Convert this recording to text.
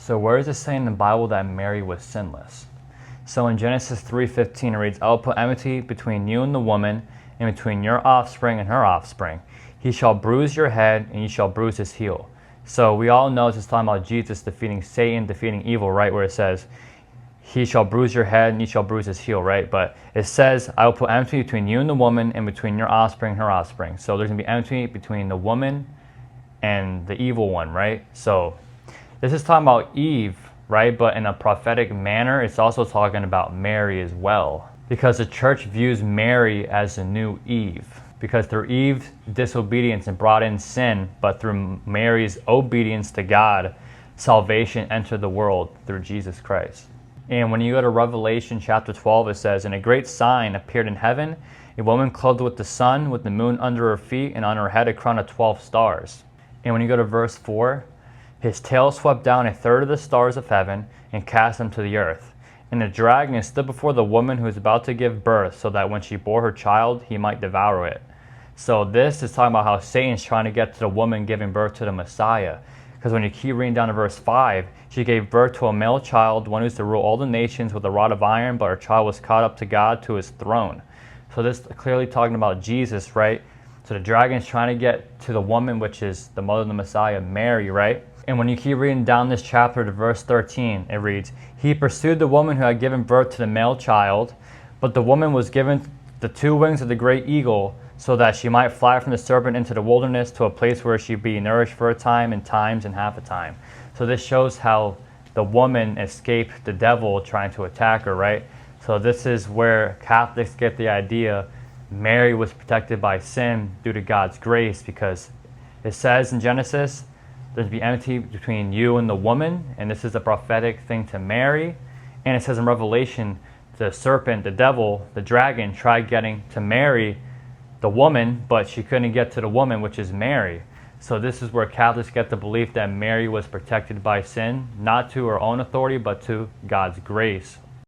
So where is it saying in the Bible that Mary was sinless? So in Genesis 3:15 it reads, I will put enmity between you and the woman, and between your offspring and her offspring. He shall bruise your head, and you shall bruise his heel. So we all know this is talking about Jesus defeating Satan, defeating evil, right? Where it says, he shall bruise your head, and you shall bruise his heel, right? But it says, I will put enmity between you and the woman, and between your offspring and her offspring. So there's going to be enmity between the woman and the evil one, right? So this is talking about Eve, right? But in a prophetic manner, it's also talking about Mary as well. Because the church views Mary as the new Eve. Because through Eve's disobedience and brought in sin, but through Mary's obedience to God, salvation entered the world through Jesus Christ. And when you go to Revelation chapter 12, it says, and a great sign appeared in heaven, a woman clothed with the sun, with the moon under her feet, and on her head a crown of 12 stars. And when you go to verse 4, his tail swept down a third of the stars of heaven and cast them to the earth. And the dragon stood before the woman who was about to give birth, so that when she bore her child, he might devour it. So this is talking about how Satan's trying to get to the woman giving birth to the Messiah. Because when you keep reading down to verse 5, she gave birth to a male child, one who's to rule all the nations with a rod of iron, but her child was caught up to God, to his throne. So this is clearly talking about Jesus, right? So the dragon's trying to get to the woman, which is the mother of the Messiah, Mary, right? And when you keep reading down this chapter to verse 13, it reads, he pursued the woman who had given birth to the male child, but the woman was given the 2 wings of the great eagle, so that she might fly from the serpent into the wilderness to a place where she'd be nourished for a time and times and half a time. So this shows how the woman escaped the devil trying to attack her, right? So this is where Catholics get the idea Mary was protected by sin due to God's grace, because it says in Genesis, there's to be enmity between you and the woman, and this is a prophetic thing to Mary. And it says in Revelation, the serpent, the devil, the dragon tried getting to Mary, the woman, but she couldn't get to the woman, which is Mary. So this is where Catholics get the belief that Mary was protected by sin, not to her own authority, but to God's grace